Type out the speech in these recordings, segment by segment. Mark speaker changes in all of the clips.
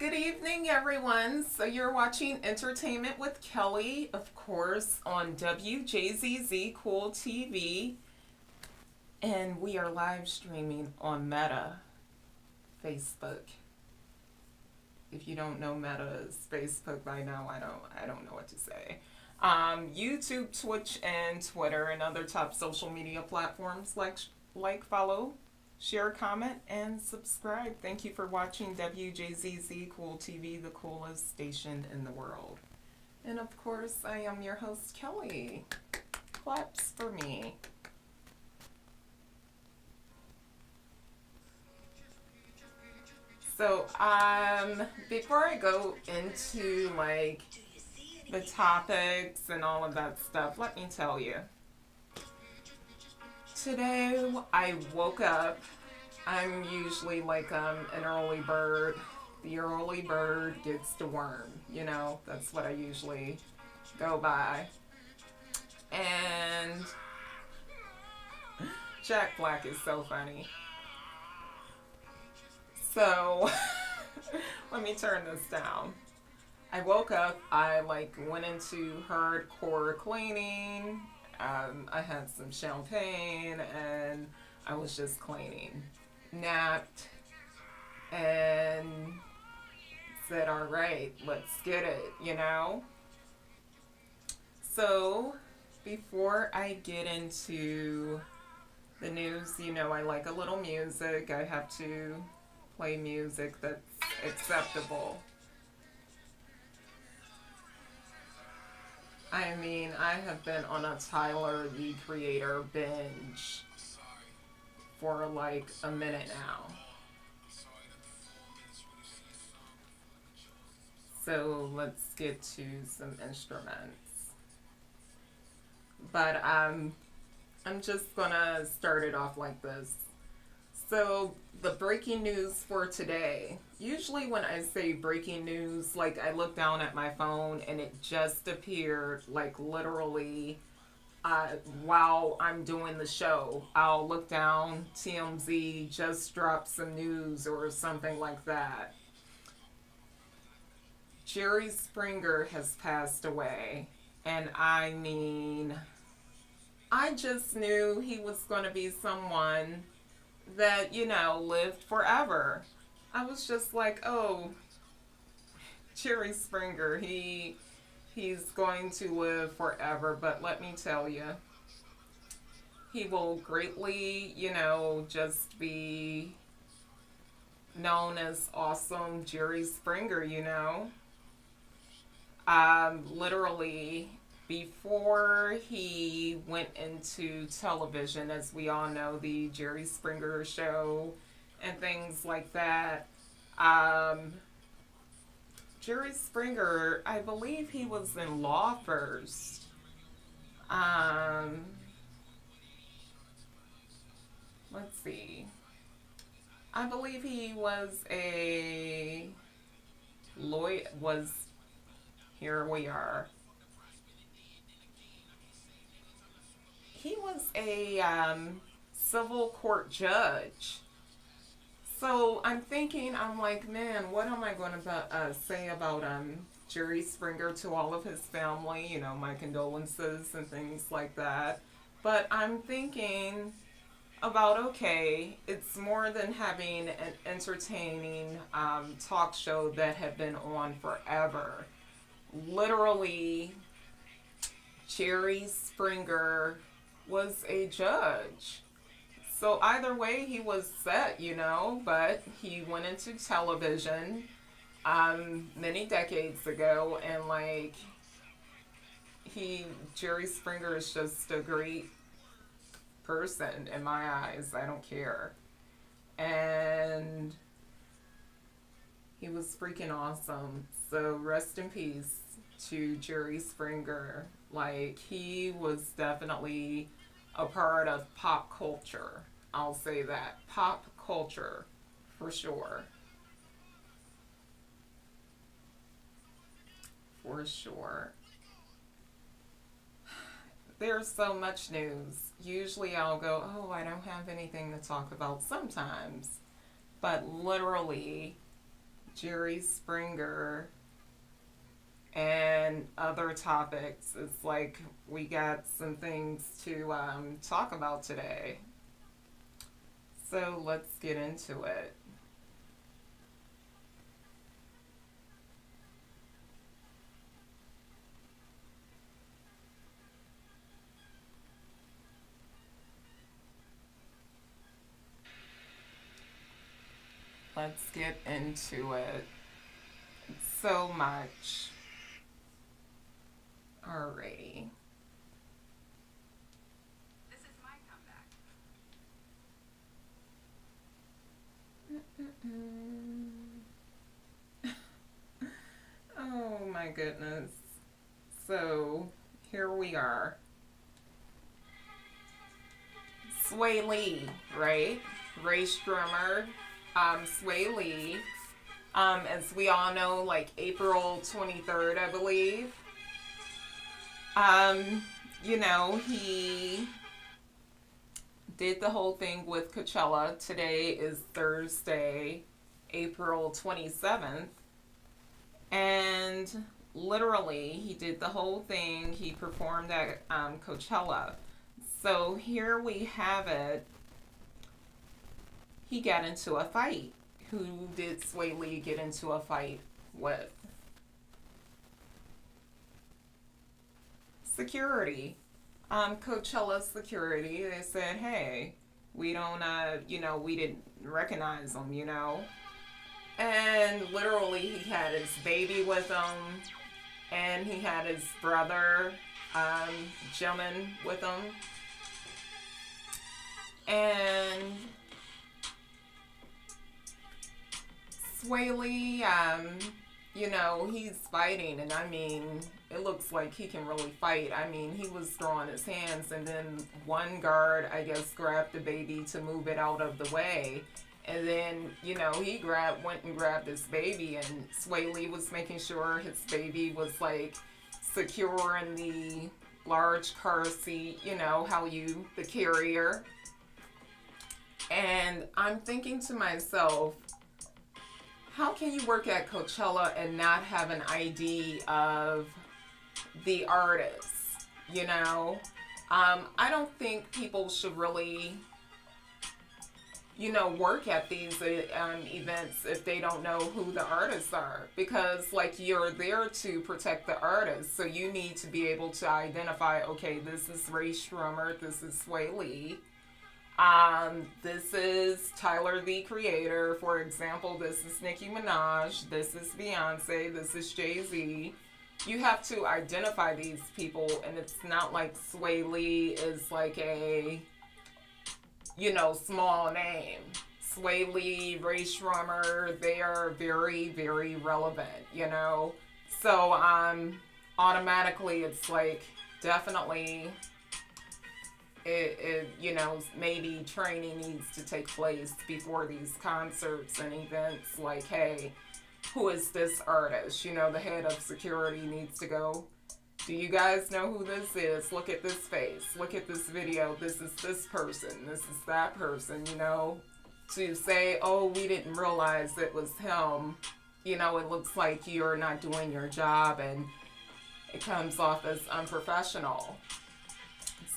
Speaker 1: Good evening, everyone. So you're watching Entertainment with Kelly, of course, on WJZZ Cool TV. And we are live streaming on Meta, Facebook. If you don't know Meta is Facebook by now, I don't know what to say. YouTube, Twitch, and Twitter, and other top social media platforms like, follow, share, comment, and subscribe. Thank you for watching WJZZ Cool TV, the coolest station in the world. And of course, I am your host, Kelly. Claps for me. So, before I go into the topics and all of that stuff, let me tell you. Today I woke up. I'm usually an early bird. The early bird gets the worm, that's what I usually go by. And Jack Black is so funny. So, let me turn this down. I woke up, I went into hardcore cleaning. I had some champagne and I was just cleaning. Napped and said, all right, let's get it, So, before I get into the news, I like a little music. I have to play music that's acceptable. I mean, I have been on a Tyler, the Creator binge for a minute now. So let's get to some instruments. But I'm just gonna start it off like this. So the breaking news for today. Usually when I say breaking news, I look down at my phone and it just appeared literally while I'm doing the show. I'll look down, TMZ just dropped some news or something like that. Jerry Springer has passed away. And I mean, I just knew he was going to be someone that, lived forever. I was just like, oh, Jerry Springer, he's going to live forever. But let me tell you, he will greatly, just be known as awesome Jerry Springer, Literally, before he went into television, as we all know, the Jerry Springer show and things like that, Jerry Springer, I believe he was in law first. Let's see. I believe he was a lawyer, here we are. He was a civil court judge. So I'm like, man, what am I going to say about Jerry Springer to all of his family? My condolences and things like that. But I'm thinking about, okay, it's more than having an entertaining talk show that had been on forever. Literally, Jerry Springer was a judge. So either way, he was set, but he went into television many decades ago, and Jerry Springer is just a great person in my eyes. I don't care. And he was freaking awesome. So rest in peace to Jerry Springer. He was definitely a part of pop culture. I'll say that. Pop culture, for sure. For sure. There's so much news. Usually I'll go, oh, I don't have anything to talk about sometimes. But literally, Jerry Springer and other topics. It's like we got some things to talk about today. So let's get into it. Let's get into it. So much. Alrighty.
Speaker 2: This is my comeback.
Speaker 1: Oh my goodness. So here we are. Sway Lee, right? Ray Strummer, Sway Lee. As we all know, like April 23rd, I believe. You know, he did the whole thing with Coachella. Today is Thursday, April 27th. And literally, he did the whole thing. He performed at Coachella. So here we have it. He got into a fight. Who did Sway Lee get into a fight with? Security. Coachella security. They said, hey, we don't, we didn't recognize him, And literally, he had his baby with him, and he had his brother, Jimin, with him. And Sway Lee, he's fighting, and I mean, it looks like he can really fight. I mean, he was throwing his hands, and then one guard, I guess, grabbed the baby to move it out of the way. And then, he went and grabbed his baby, and Sway Lee was making sure his baby was, like, secure in the large car seat, the carrier. And I'm thinking to myself, how can you work at Coachella and not have an ID of the artist? I don't think people should really, work at these events if they don't know who the artists are. Because, like, you're there to protect the artist. So you need to be able to identify, okay, this is Ray Strummer, this is Sway Lee. This is Tyler, the Creator. For example, this is Nicki Minaj. This is Beyonce. This is Jay-Z. You have to identify these people, and it's not like Sway Lee is like a, small name. Sway Lee, Ray Strummer, they are very, very relevant, So, automatically it's like, definitely maybe training needs to take place before these concerts and events. Like, hey, who is this artist? The head of security needs to go, do you guys know who this is? Look at this face. Look at this video. This is this person. This is that person, To say, oh, we didn't realize it was him, it looks like you're not doing your job, and it comes off as unprofessional.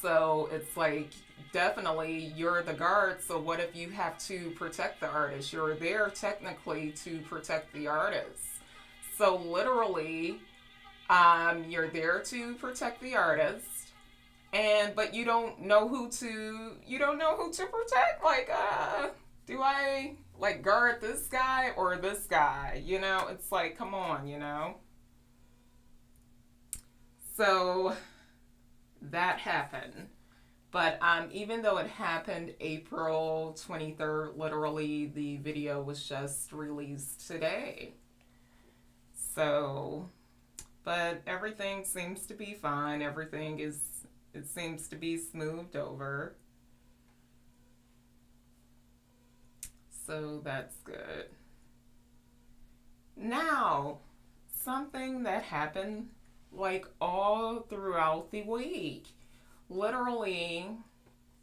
Speaker 1: So it's like, definitely you're the guard, so what if you have to protect the artist? You're there technically to protect the artist. So literally, you're there to protect the artist, but you don't know who to protect. Like, do I like guard this guy or this guy? It's like, come on, So that happened. But even though it happened April 23rd, literally the video was just released today. So, but everything seems to be fine. It seems to be smoothed over. So that's good. Now, something that happened like all throughout the week. Literally,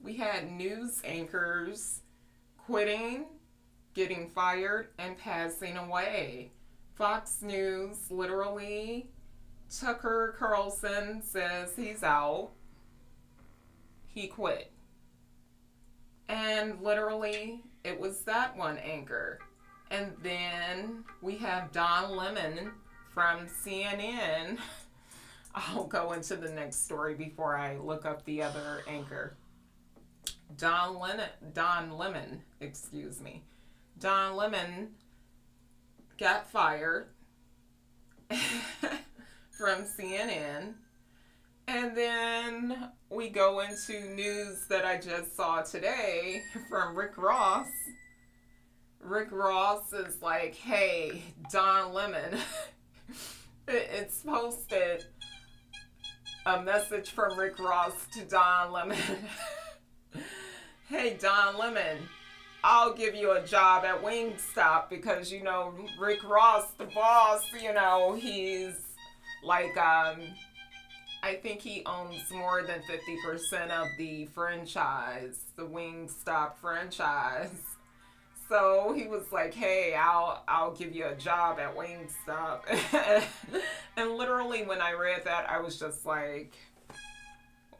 Speaker 1: we had news anchors quitting getting fired and passing away. Fox News literally, Tucker Carlson says he's out. He quit. And literally, it was that one anchor. And then we have Don Lemon from CNN. I'll go into the next story before I look up the other anchor. Don Lemon, excuse me. Don Lemon got fired from CNN. And then we go into news that I just saw today from Rick Ross. Rick Ross is like, hey, Don Lemon. It's posted a message from Rick Ross to Don Lemon. Hey, Don Lemon, I'll give you a job at Wingstop because, you know, Rick Ross, the boss, you know, he's like, I think he owns more than 50% of the franchise, the Wingstop franchise. So he was like, hey, I'll give you a job at Wingstop. And literally when I read that, I was just like,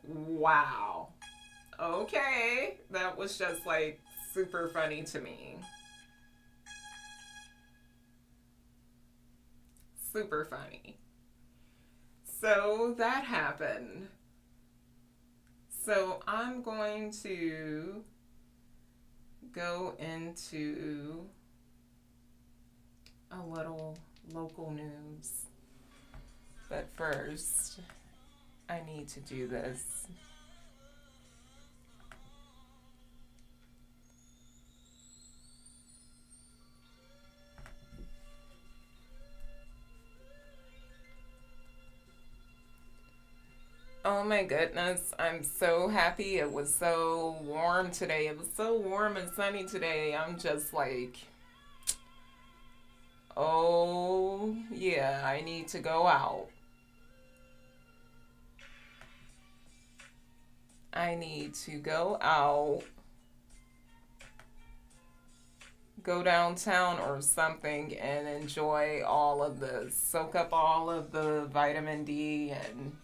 Speaker 1: wow. Okay. That was just like super funny to me. Super funny. So that happened. So I'm going to go into a little local news. But first, I need to do this. Oh my goodness, I'm so happy. It was so warm today. It was so warm and sunny today. I'm just like, oh yeah, I need to go out. I need to go out, go downtown or something and enjoy all of the, soak up all of the vitamin D and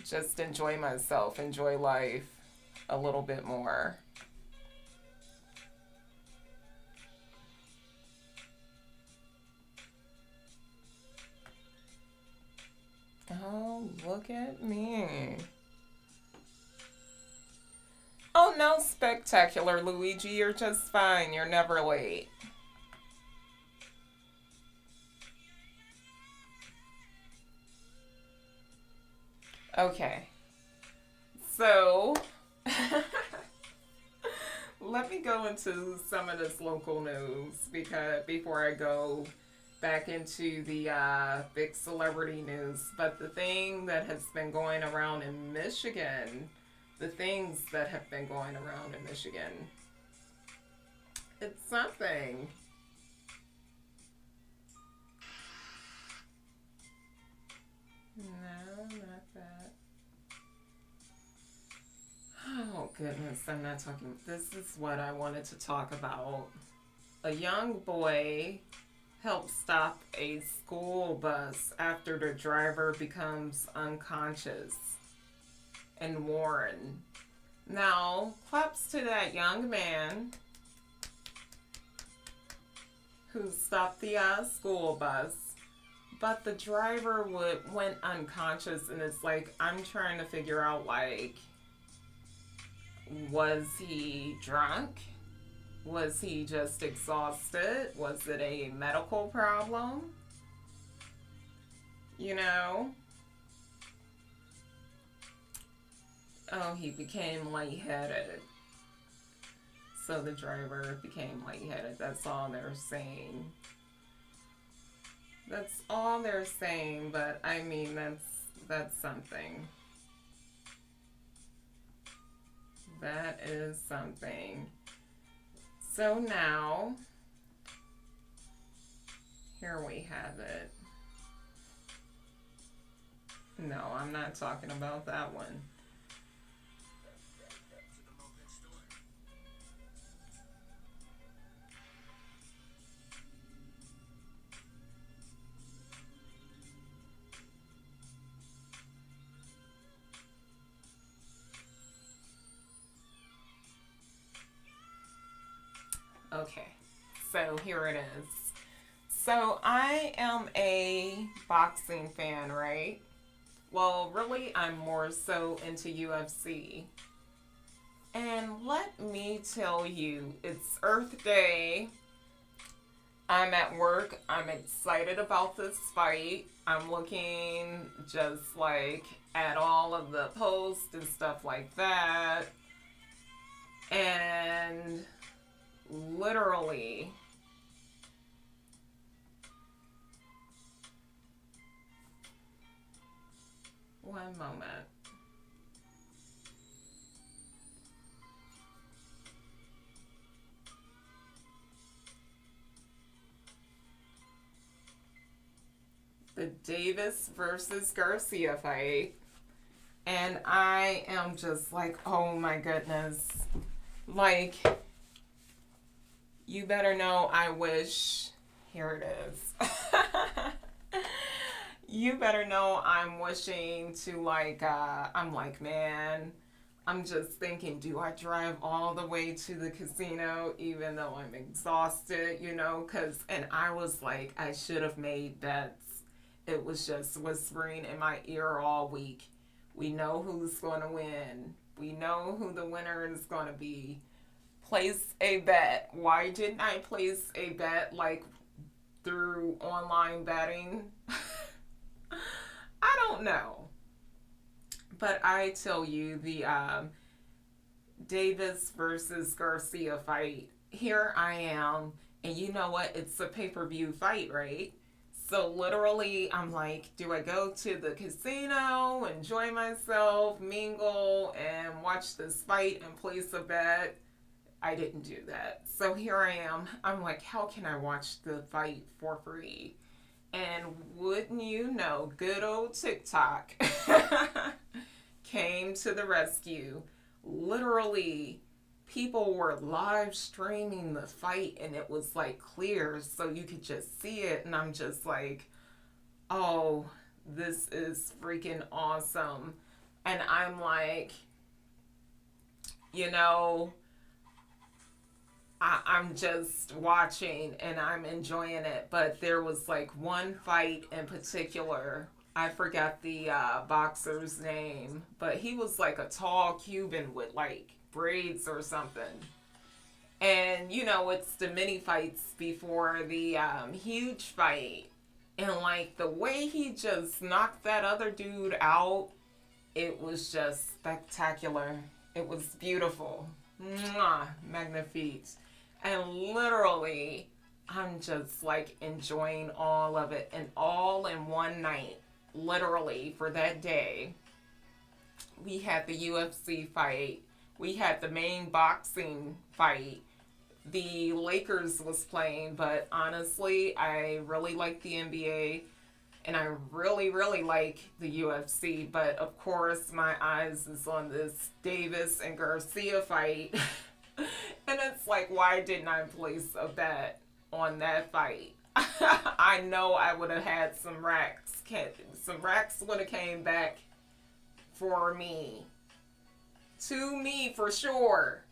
Speaker 1: just enjoy myself, enjoy life a little bit more. Oh, look at me. Oh, no, spectacular, Luigi. You're just fine. You're never late. Okay. So, let me go into some of this local news because before I go back into the big celebrity news. But the thing that has been going around in Michigan, the things that have been going around in Michigan, it's something. No, not that. Oh, goodness, I'm not talking. This is what I wanted to talk about. A young boy helped stop a school bus after the driver becomes unconscious in Warren. Now, claps to that young man who stopped the school bus, but the driver went unconscious, and it's like, I'm trying to figure out, like, was he drunk? Was he just exhausted? Was it a medical problem? You know? Oh, he became lightheaded. So the driver became lightheaded. That's all they're saying. That's all they're saying, but I mean, that's something. That is something. So now, here we have it. No, I'm not talking about that one. Okay, so here it is. So I am a boxing fan, right? Well, really, I'm more so into UFC. And let me tell you, it's Earth Day. I'm at work. I'm excited about this fight. I'm looking just like at all of the posts and stuff like that. And literally, one moment. The Davis versus Garcia fight. And I am just like, oh my goodness. Like, you better know I wish. Here it is. You better know I'm wishing to, like, I'm like, man, I'm just thinking, do I drive all the way to the casino even though I'm exhausted, you know? And I was like, I should have made bets. It was just whispering in my ear all week. We know who's going to win. We know who the winner is going to be. Place a bet. Why didn't I place a bet like through online betting? I don't know. But I tell you, the Davis versus Garcia fight, here I am. And you know what? It's a pay per view fight, right? So literally, I'm like, do I go to the casino, enjoy myself, mingle, and watch this fight and place a bet? I didn't do that. So here I am. I'm like, how can I watch the fight for free? And wouldn't you know, good old TikTok came to the rescue. Literally, people were live streaming the fight and it was like clear so you could just see it. And I'm just like, oh, this is freaking awesome. And I'm like, you know, I'm just watching and I'm enjoying it. But there was like one fight in particular. I forgot the boxer's name, but he was like a tall Cuban with like braids or something. And you know, it's the mini fights before the huge fight. And like the way he just knocked that other dude out, it was just spectacular. It was beautiful. Mwah, magnifique. And literally, I'm just like enjoying all of it and all in one night. Literally, for that day, we had the UFC fight, we had the main boxing fight. The Lakers was playing, but honestly, I really like the NBA and I really, really like the UFC. But of course, my eyes is on this Davis and Garcia fight. And it's like, why didn't I place a bet on that fight? I know I would have had some racks. Some racks would have came back for me. To me, for sure.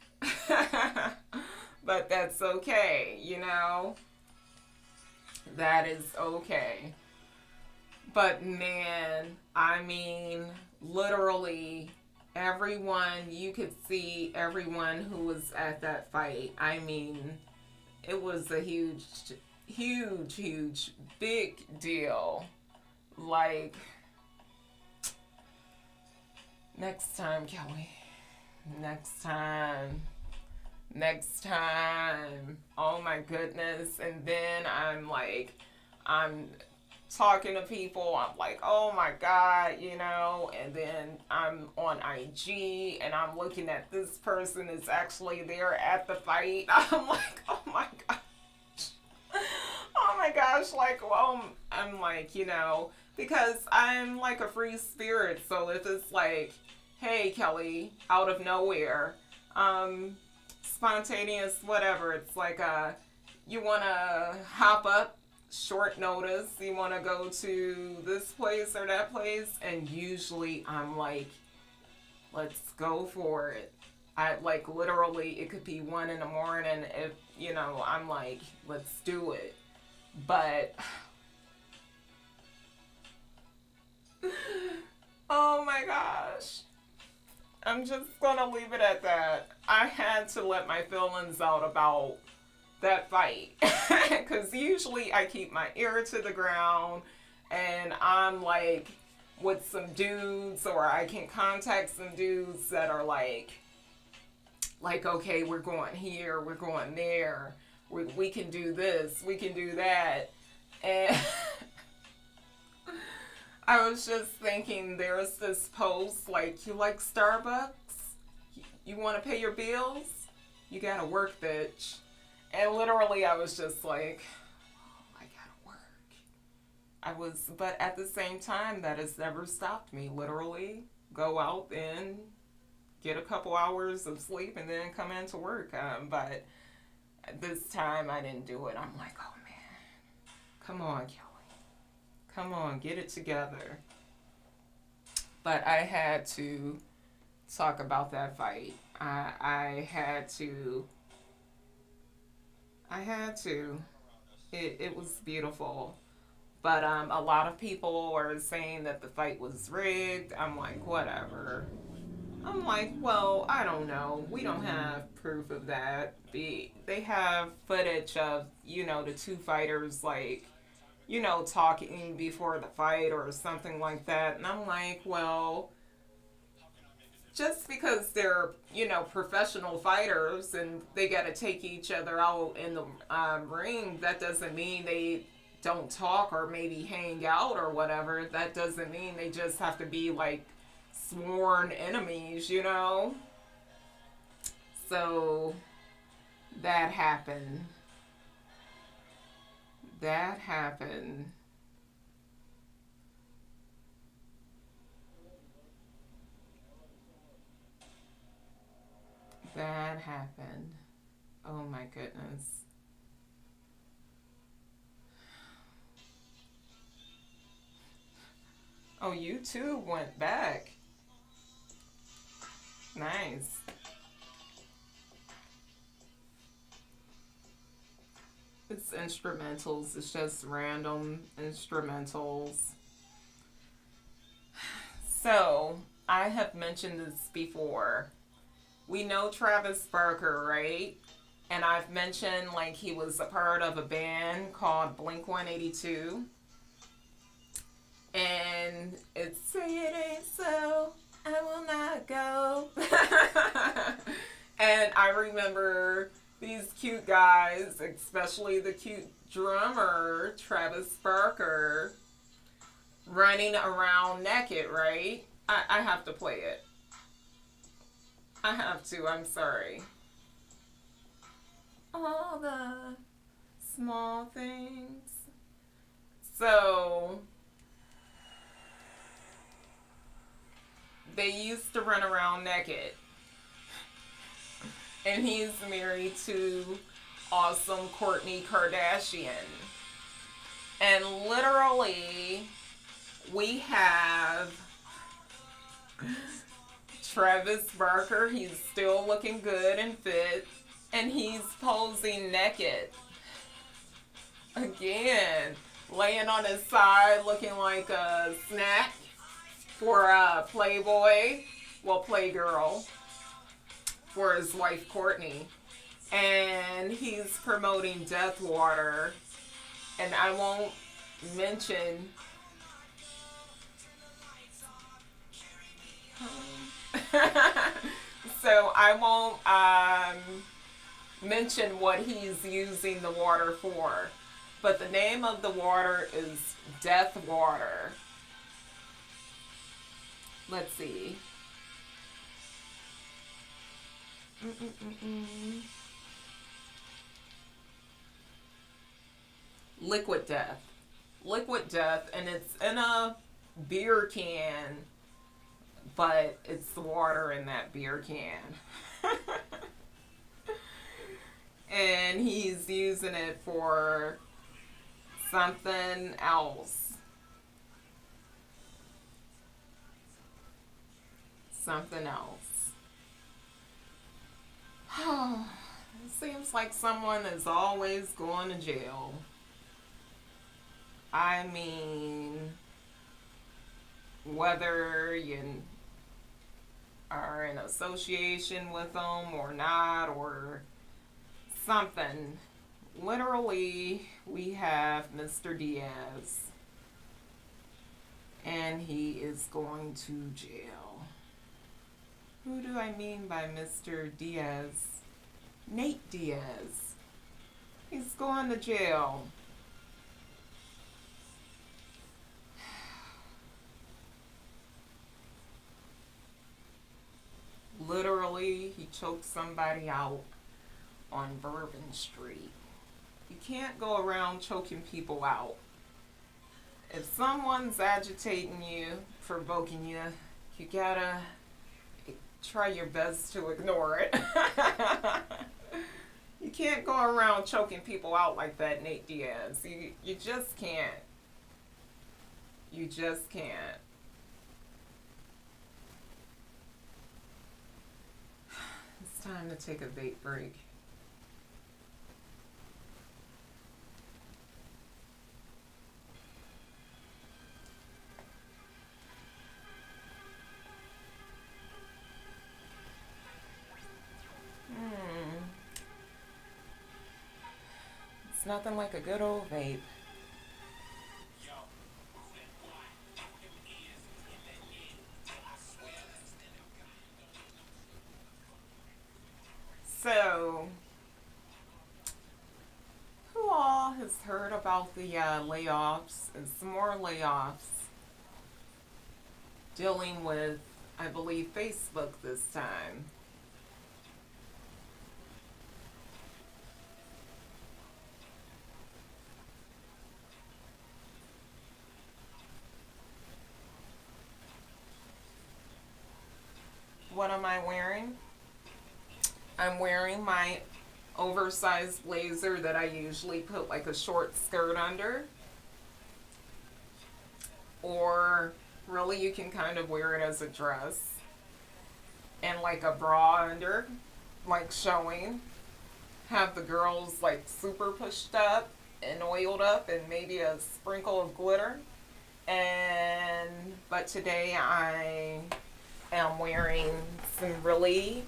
Speaker 1: But that's okay, you know? That is okay. But man, I mean, literally, everyone, you could see everyone who was at that fight. I mean, it was a huge, huge, huge, big deal. Like, next time, Kelly. Next time. Next time. Oh my goodness. And then I'm like, I'm talking to people. I'm like, oh my God, you know. And then I'm on IG and I'm looking at this person is actually there at the fight. I'm like, oh my God. Oh my gosh, like, well, I'm like, you know, because I'm like a free spirit. So if it's like, hey, Kelly, out of nowhere, spontaneous, whatever, it's like, you want to hop up, short notice, you want to go to this place or that place, and usually I'm like, let's go for it. I like literally, it could be 1 in the morning if, I'm like, let's do it. But, oh my gosh. I'm just gonna leave it at that. I had to let my feelings out about that fight. Because usually I keep my ear to the ground and I'm like with some dudes, or I can contact some dudes that are like, okay, we're going here, we're going there, we can do this, we can do that. And I was just thinking, there's this post like, you like Starbucks? You want to pay your bills? You gotta work, bitch. And literally, I was just like, oh, I gotta work. But at the same time, that has never stopped me. Literally, go out and get a couple hours of sleep and then come into work. But this time, I didn't do it. I'm like, oh man, come on, Kelly. Come on, get it together. But I had to talk about that fight. I had to. I had to. It was beautiful. But a lot of people are saying that the fight was rigged. I'm like, whatever. I'm like, well, I don't know. We don't have proof of that. They have footage of, the two fighters, like, talking before the fight or something like that. And I'm like, well, just because they're, professional fighters and they got to take each other out in the ring, that doesn't mean they don't talk or maybe hang out or whatever. That doesn't mean they just have to be like sworn enemies. So that happened. That happened. That happened. Oh my goodness. Oh, you too went back. Nice. It's instrumentals. It's just random instrumentals. So, I have mentioned this before. We know Travis Barker, right? And I've mentioned like he was a part of a band called Blink 182. And it's Say It Ain't So, I Will Not Go. And I remember these cute guys, especially the cute drummer, Travis Barker, running around naked, right? I have to play it. I have to, I'm sorry. All the small things. So, they used to run around naked. And he's married to awesome Kourtney Kardashian. And literally, we have Travis Barker. He's still looking good and fit. And he's posing naked. Again, laying on his side looking like a snack for a Playboy. Well, Playgirl. For his wife Kourtney. And he's promoting Death Water. And I won't mention so I won't mention what he's using the water for. But the name of the water is Death Water. Let's see. Liquid Death. Liquid Death, and it's in a beer can, but it's the water in that beer can. And he's using it for something else. Something else. It seems like someone is always going to jail. I mean, whether you are in association with them or not, or something. Literally, we have Mr. Diaz, and he is going to jail. Who do I mean by Mr. Diaz? Nate Diaz. He's going to jail. Literally, he choked somebody out on Bourbon Street. You can't go around choking people out. If someone's agitating you, provoking you, you gotta try your best to ignore it. You can't go around choking people out like that, Nate Diaz. You just can't. You just can't. It's time to take a vape break. It's nothing like a good old vape. So, who all has heard about the layoffs and some more layoffs dealing with, I believe, Facebook this time? What am I wearing? I'm wearing my oversized blazer that I usually put like a short skirt under. Or really, you can kind of wear it as a dress. And like a bra under, like showing. Have the girls like super pushed up and oiled up and maybe a sprinkle of glitter. But today I am wearing some really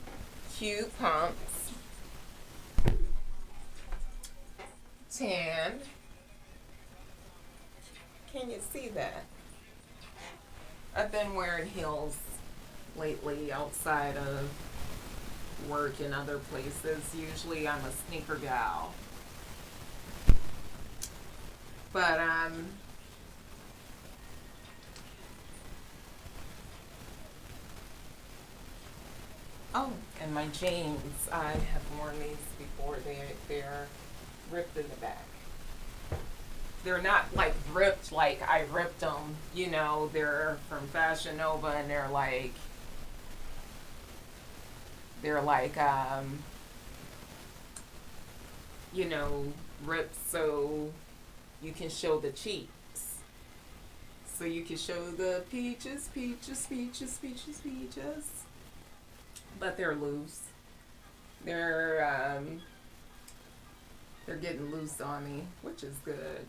Speaker 1: cute pumps, tan. Can you see that? I've been wearing heels lately outside of work and other places. Usually I'm a sneaker gal. But oh, and my jeans. I have worn these before. They're ripped in the back. They're not like ripped like I ripped them. You know, they're from Fashion Nova, and they're like you know, ripped so you can show the cheeks. So you can show the peaches, peaches, peaches, peaches, peaches. But they're loose. They're getting loose on me, which is good.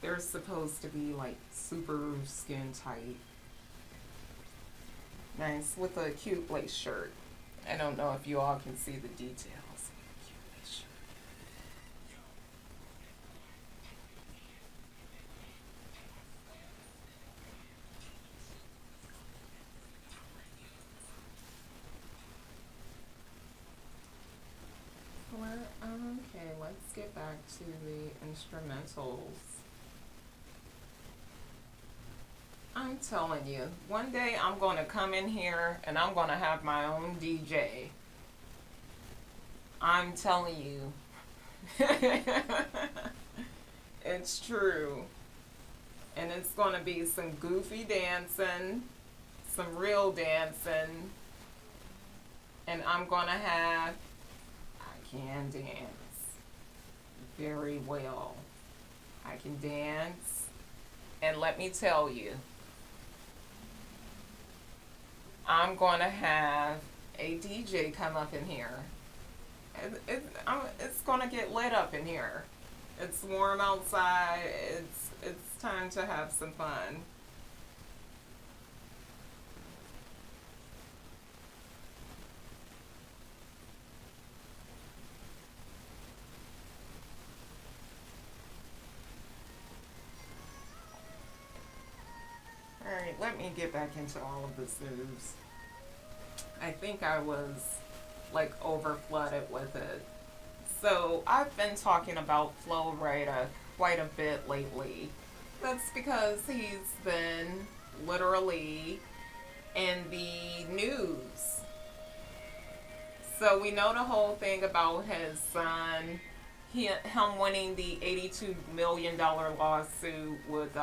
Speaker 1: They're supposed to be like super skin tight. Nice with a cute lace shirt. I don't know if you all can see the details. Cute lace shirt. Okay, let's get back to the instrumentals. I'm telling you, one day I'm going to come in here and I'm going to have my own DJ. I'm telling you. It's true. And it's going to be some goofy dancing, some real dancing, and I'm going to have, I can dance very well. I can dance, and let me tell you, I'm going to have a DJ come up in here. It's going to get lit up in here. It's warm outside. It's time to have some fun. All right, let me get back into all of this news. I think I was like over flooded with it. So I've been talking about Flo Rida quite a bit lately. That's because he's been literally in the news. So we know the whole thing about his son, him winning the $82 million lawsuit with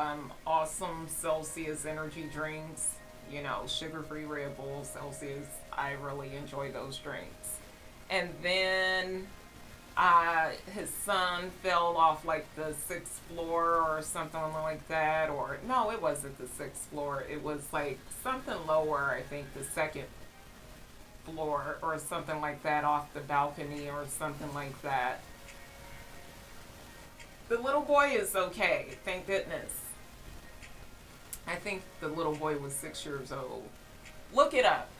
Speaker 1: awesome Celsius energy drinks. You know, sugar-free Red Bull, Celsius. I really enjoy those drinks. And then his son fell off like the sixth floor or something like that. Or no, it wasn't the sixth floor. It was like something lower. I think the second floor or something like that, off the balcony or something like that. The little boy is okay, thank goodness. I think the little boy was 6 years old. Look it up.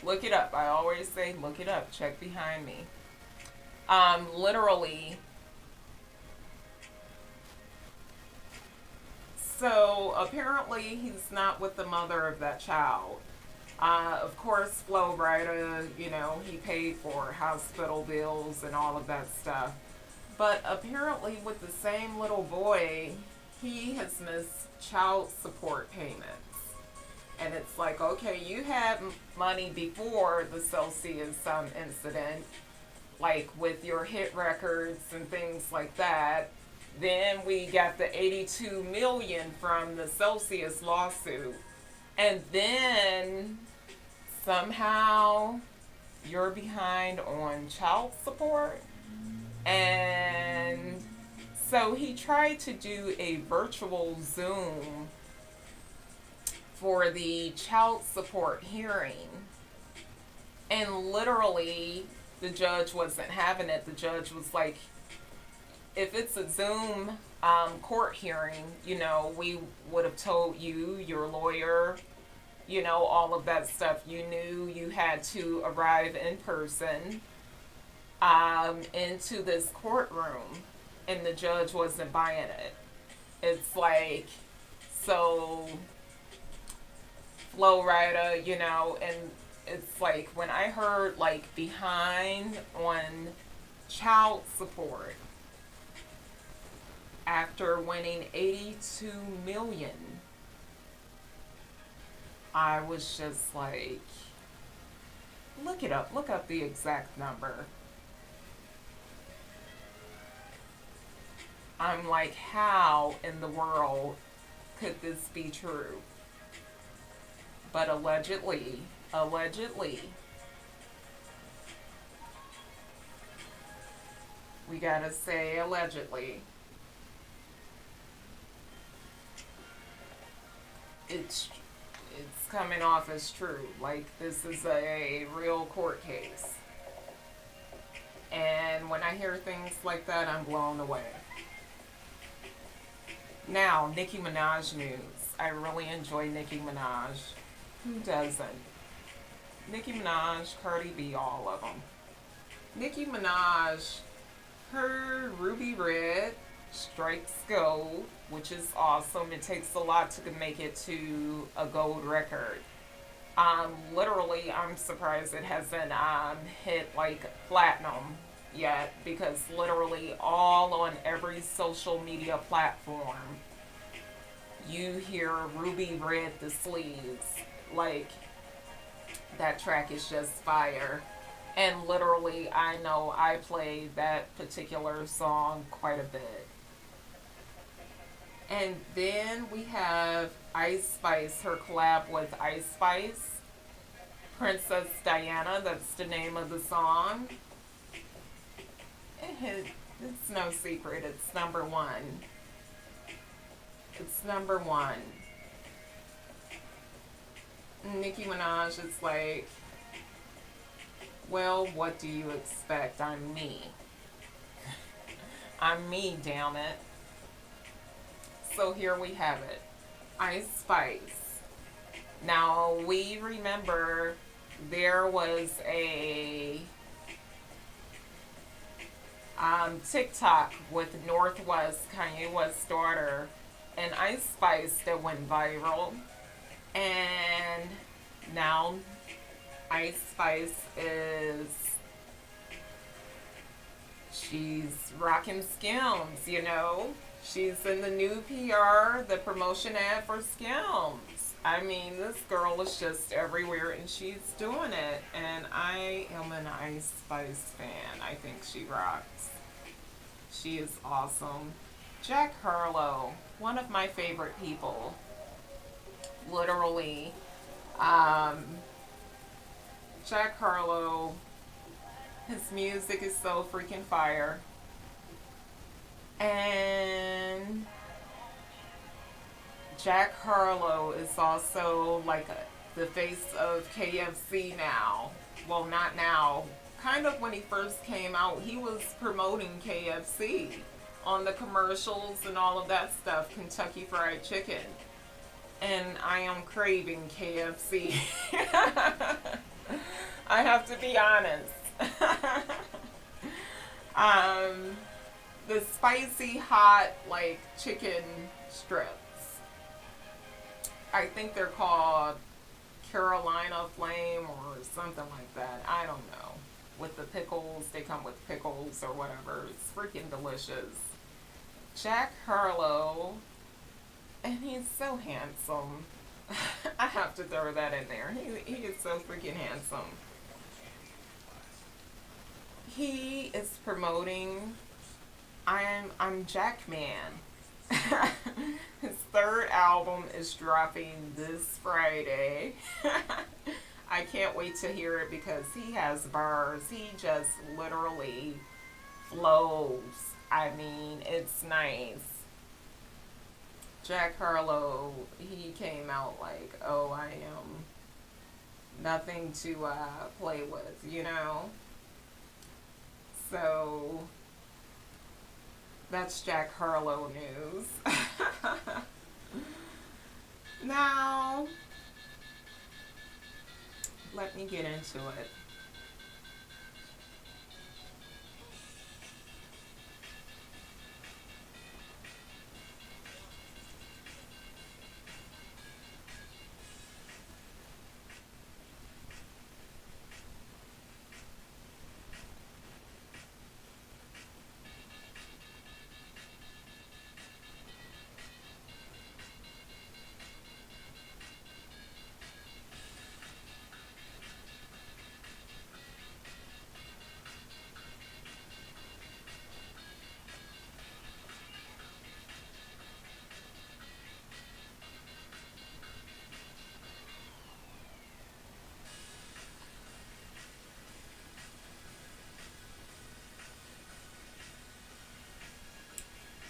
Speaker 1: Look it up. I always say look it up. Check behind me. Literally. So apparently he's not with the mother of that child. Of course, Flo Rida, you know, he paid for hospital bills and all of that stuff. But apparently with the same little boy, he has missed child support payments. And it's like, okay, you had money before the Celsius incident, like with your hit records and things like that. Then we got the 82 million from the Celsius lawsuit. And then somehow you're behind on child support. And so he tried to do a virtual Zoom for the child support hearing. And literally, the judge wasn't having it. The judge was like, if it's a Zoom court hearing, you know, we would have told you, your lawyer, you know, all of that stuff. You knew you had to arrive in person into this courtroom, and the judge wasn't buying it. It's like, so Flo Rida, you know, and it's like when I heard like behind on child support after winning 82 million, I was just like, look it up, look up the exact number. I'm like, how in the world could this be true? But allegedly, we gotta say allegedly, it's coming off as true. Like, this is a real court case. And when I hear things like that, I'm blown away. Now, Nicki Minaj news. I really enjoy Nicki Minaj. Who doesn't? Nicki Minaj, Cardi B, all of them. Nicki Minaj, her Ruby Red strikes gold, which is awesome. It takes a lot to make it to a gold record. Literally, I'm surprised it hasn't hit like platinum yet, because literally all on every social media platform you hear Ruby Red the Sleeves. Like, that track is just fire. And literally, I know I play that particular song quite a bit. And then we have Ice Spice, her collab with Ice Spice. Princess Diana, that's the name of the song. It's no secret, it's number one. It's number one. Nicki Minaj is like, well, what do you expect? I'm me. I'm me, damn it. So here we have it. Ice Spice. Now we remember there was a TikTok with Northwest, Kanye West's daughter, and Ice Spice that went viral. And now Ice Spice is, she's rocking Skims, you know? She's in the new PR, the promotion ad for Skims. I mean, this girl is just everywhere and she's doing it. And I am an Ice Spice fan. I think she rocks. She is awesome. Jack Harlow, one of my favorite people. Literally. Um, Jack Harlow, his music is so freaking fire. And Jack Harlow is also like the face of KFC now. Well, not now. Kind of when he first came out, he was promoting KFC on the commercials and all of that stuff, Kentucky Fried Chicken. And I am craving KFC. I have to be honest. um, the spicy hot like chicken strips. I think they're called Carolina Flame or something like that. I don't know. With the pickles, they come with pickles or whatever. It's freaking delicious. Jack Harlow, and he's so handsome. I have to throw that in there. He is so freaking handsome. He is promoting I'm Jack Man. His third album is dropping this Friday. I can't wait to hear it because he has bars. He just literally flows. I mean, it's nice. Jack Harlow, he came out like, oh, I am nothing to play with, you know? So, that's Jack Harlow news. Now, let me get into it.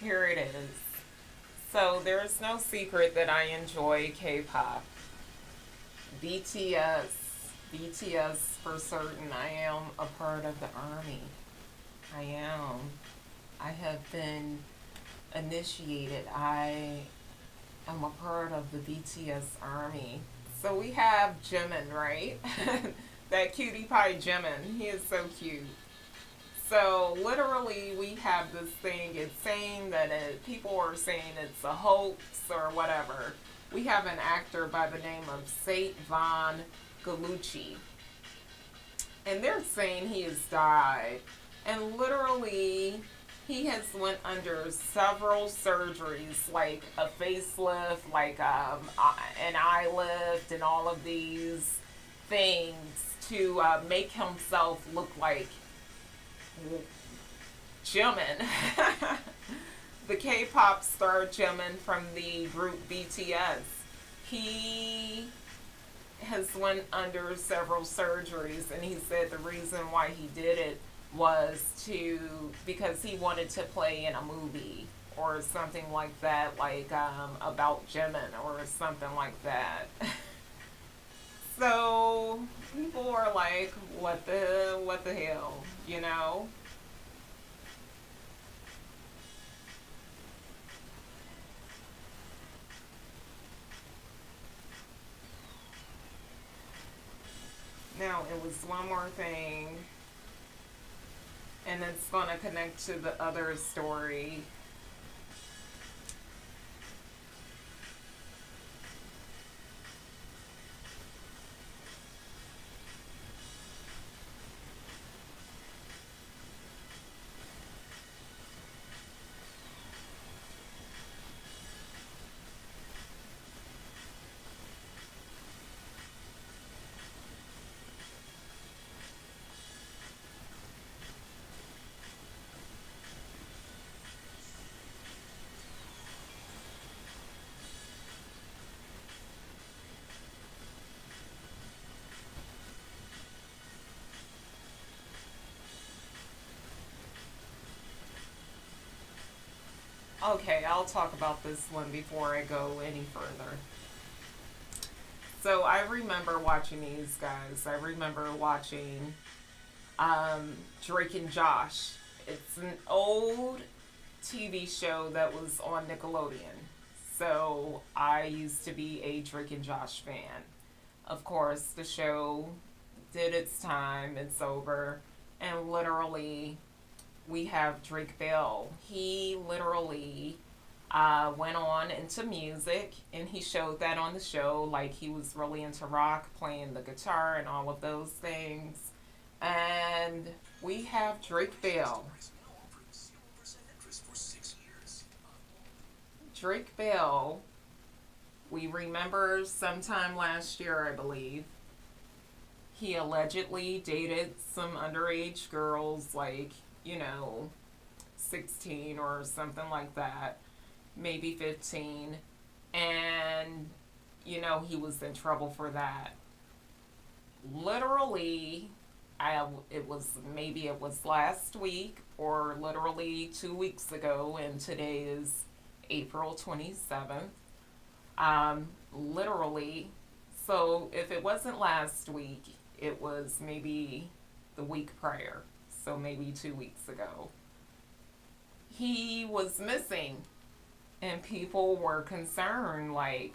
Speaker 1: Here it is. So, there's no secret that I enjoy K-pop. BTS. BTS for certain. I am a part of the army. I am. I have been initiated. I am a part of the BTS army. So we have Jimin, right? That cutie pie Jimin. He is so cute. So literally, we have this thing. It's saying that people are saying it's a hoax or whatever. We have an actor by the name of Sate Von Galucci, and they're saying he has died. And literally, he has went under several surgeries, like a facelift, like an eye lift, and all of these things to make himself look like Jimin, the K-pop star Jimin from the group BTS. He has went under several surgeries, and he said the reason why he did it was because he wanted to play in a movie or something like that, like about Jimin or something like that. So people are like, what the hell, you know? Now it was one more thing, and it's gonna connect to the other story. Okay, I'll talk about this one before I go any further. So I remember watching these guys. I remember watching Drake and Josh. It's an old TV show that was on Nickelodeon. So I used to be a Drake and Josh fan. Of course, the show did its time, it's over, and literally we have Drake Bell. He literally went on into music and he showed that on the show. Like he was really into rock, playing the guitar and all of those things. And we have Drake Bell. Drake Bell, we remember sometime last year, I believe, he allegedly dated some underage girls, like, 16 or something like that, maybe 15. And, he was in trouble for that. Literally, it was last week or literally 2 weeks ago, and today is April 27th. Literally, so if it wasn't last week, it was maybe the week prior, so maybe 2 weeks ago. He was missing, and people were concerned, like,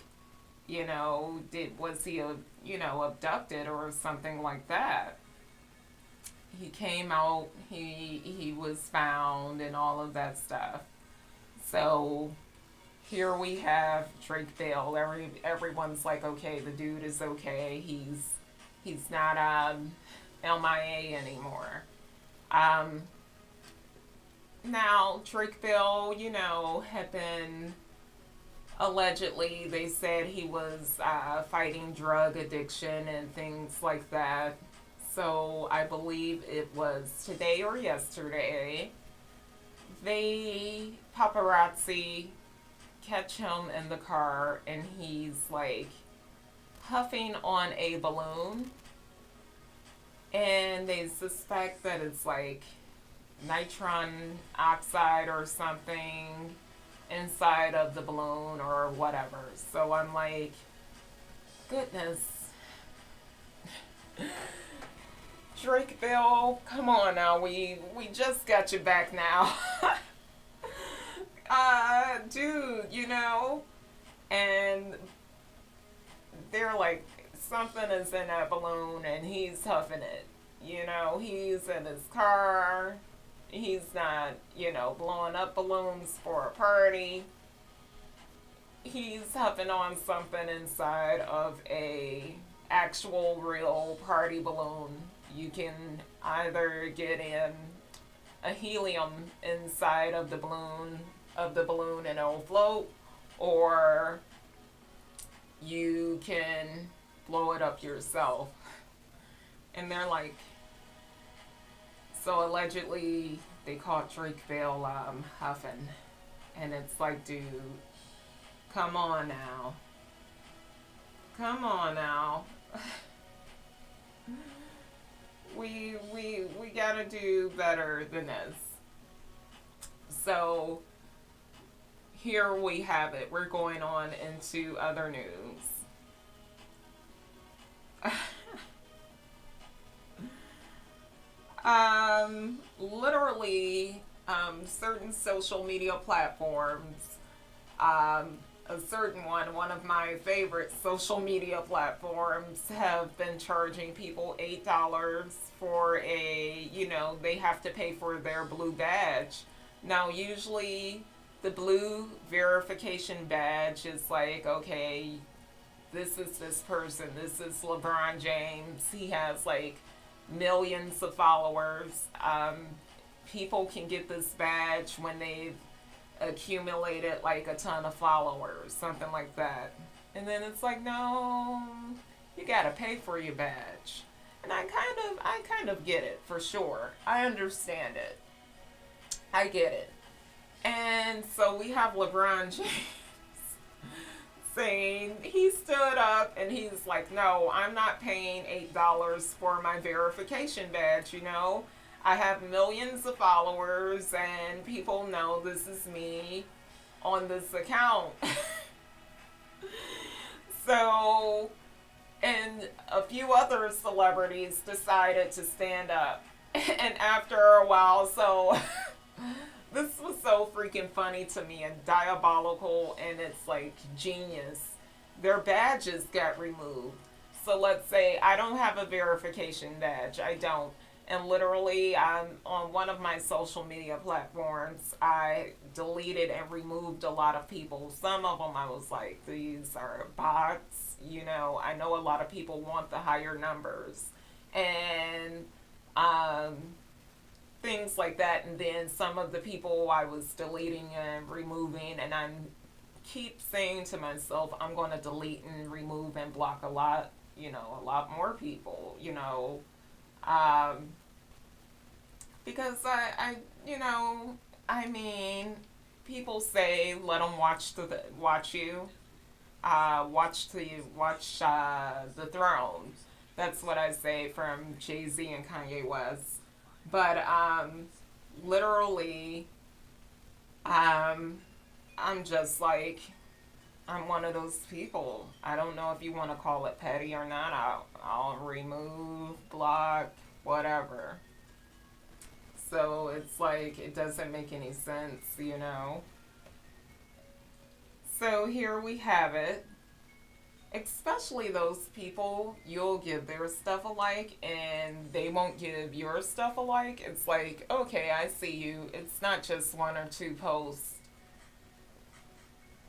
Speaker 1: was he, abducted or something like that? He came out, he was found, and all of that stuff. So here we have Drake Bell. Everyone's like, okay, the dude is okay. He's not MIA anymore. Um, Now Drake Bell, had been allegedly, they said he was fighting drug addiction and things like that. So I believe it was today or yesterday. They paparazzi catch him in the car and he's like huffing on a balloon, and they suspect that it's like nitron oxide or something inside of the balloon or whatever. So I'm like, goodness. Drake Bell, come on now. We just got you back now. Dude, and they're like, something is in that balloon and he's huffing it. He's in his car. He's not, blowing up balloons for a party. He's huffing on something inside of a actual real party balloon. You can either get in a helium inside of the balloon and it'll float, or you can blow it up yourself. And they're like, so allegedly they caught Drake Bell huffing, and it's like, dude, come on now, come on now. we gotta do better than this. So here we have it. We're going on into other news. Literally, certain social media platforms, a certain one of my favorite social media platforms have been charging people $8 for they have to pay for their blue badge. Now, usually the blue verification badge is like, okay, this is this person, this is LeBron James. He has like millions of followers. People can get this badge when they've accumulated like a ton of followers, something like that. And then it's like, no, you gotta pay for your badge. And I kind of get it for sure. I understand it. I get it. And so we have LeBron James saying he stood up and he's like, no, I'm not paying $8 for my verification badge, I have millions of followers and people know this is me on this account. So, and a few other celebrities decided to stand up. And after a while, so this was so freaking funny to me and diabolical, and it's like genius. Their badges got removed. So let's say I don't have a verification badge. I don't. And literally, on one of my social media platforms, I deleted and removed a lot of people. Some of them I was like, these are bots. I know a lot of people want the higher numbers. And things like that. And then some of the people I was deleting and removing, and I keep saying to myself, I'm going to delete and remove and block a lot more people, because I mean, people say let them watch you, watch the throne. That's what I say from Jay-Z and Kanye West. But literally, I'm just like, I'm one of those people. I don't know if you want to call it petty or not. I'll remove, block, whatever. So it's like, it doesn't make any sense. So here we have it. Especially those people, you'll give their stuff a like and they won't give your stuff a like. It's like, okay, I see you. It's not just one or two posts.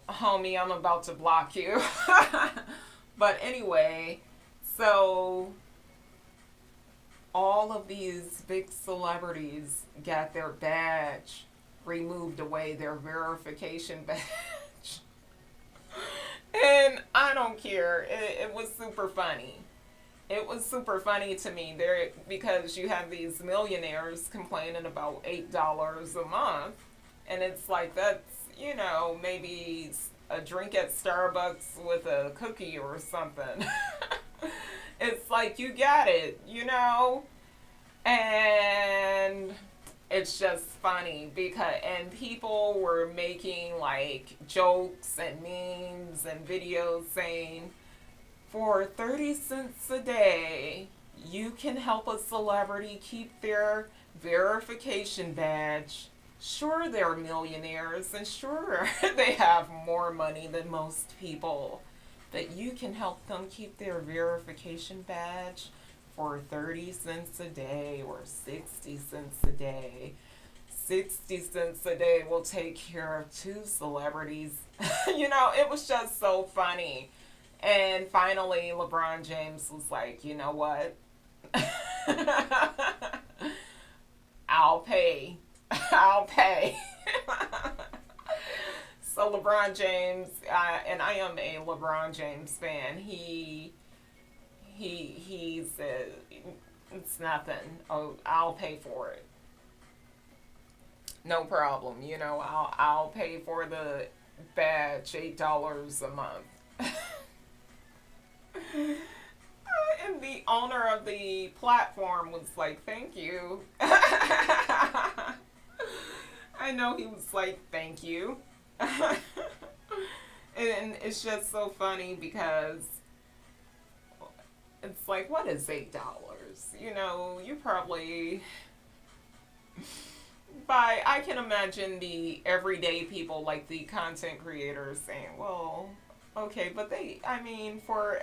Speaker 1: Homie, I'm about to block you. But anyway, so all of these big celebrities got their badge removed away, their verification badge. And I don't care. It was super funny. It was super funny to me there, because you have these millionaires complaining about $8 a month, and it's like, that's maybe a drink at Starbucks with a cookie or something. It's like, you got it, and it's just funny and people were making like jokes and memes and videos saying, for 30 cents a day, you can help a celebrity keep their verification badge. Sure, they're millionaires, and sure, they have more money than most people, but you can help them keep their verification badge for 30 cents a day or 60 cents a day. 60 cents a day will take care of two celebrities. It was just so funny. And finally, LeBron James was like, you know what? I'll pay. I'll pay. So LeBron James, and I am a LeBron James fan. He said, it's nothing. Oh, I'll pay for it. No problem. I'll pay for the badge, $8 a month. And the owner of the platform was like, thank you. I know he was like, thank you. And it's just so funny because It's like, what is $8? You know, you probably buy. I can imagine the everyday people, like the content creators, saying, well, okay, but they, I mean, for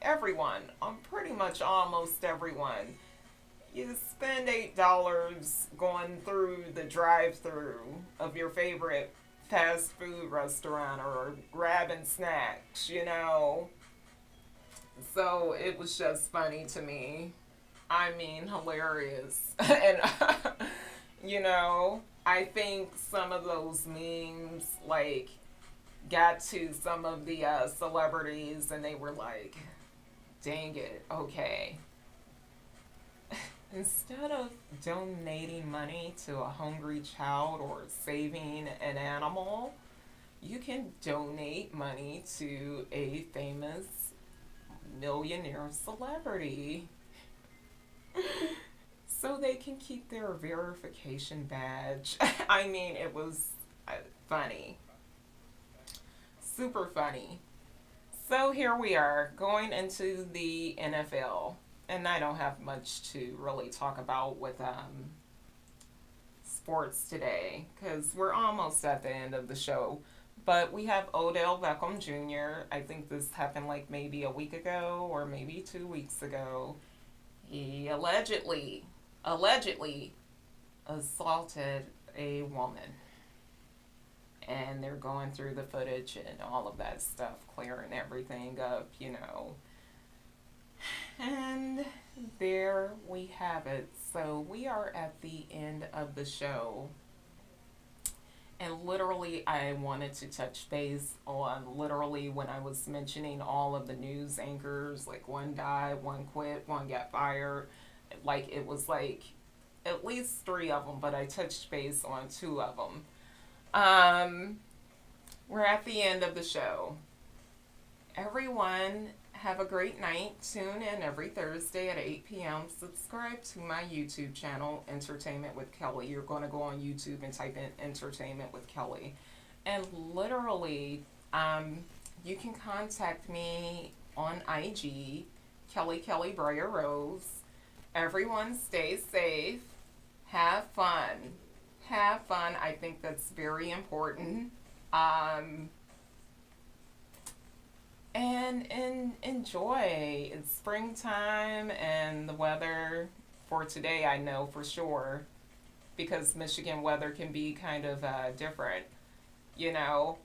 Speaker 1: everyone, pretty much almost everyone, you spend $8 going through the drive-through of your favorite fast food restaurant or grabbing snacks, you know. So it was just funny to me. I mean, hilarious. And, you know, I think some of those memes, like, got to some of the celebrities and they were like, dang it, okay. Instead of donating money to a hungry child or saving an animal, you can donate money to a famous millionaire celebrity so they can keep their verification badge. I mean, it was funny. Super funny. So here we are going into the NFL. And I don't have much to really talk about with sports today because we're almost at the end of the show. But we have Odell Beckham Jr. I think this happened like maybe a week ago or maybe 2 weeks ago. He allegedly assaulted a woman. And they're going through the footage and all of that stuff, clearing everything up, you know. And there we have it. So we are at the end of the show. And literally, I wanted to touch base on literally when I was mentioning all of the news anchors, like one died, one quit, one got fired. Like it was like at least three of them, but I touched base on two of them. We're at the end of the show. Everyone, have a great night. Tune in every Thursday at 8 p.m. Subscribe to my YouTube channel, Entertainment with Kelly. You're going to go on YouTube and type in Entertainment with Kelly. And literally, you can contact me on IG, Kelly Breyer Rose. Everyone stay safe. Have fun. Have fun. I think that's very important. And enjoy. It's springtime and the weather for today I know for sure because Michigan weather can be kind of different, you know.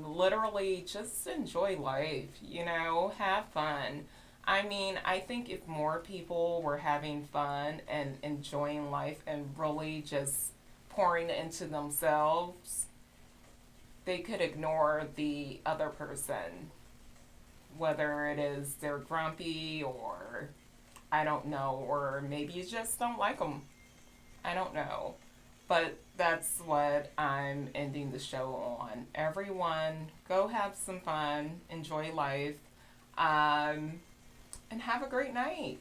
Speaker 1: Literally just enjoy life, you know, have fun. I mean, I think if more people were having fun and enjoying life and really just pouring into themselves, they could ignore the other person, whether it is they're grumpy or I don't know, or maybe you just don't like them. I don't know. But that's what I'm ending the show on. Everyone, go have some fun, enjoy life, and have a great night.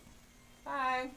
Speaker 1: Bye.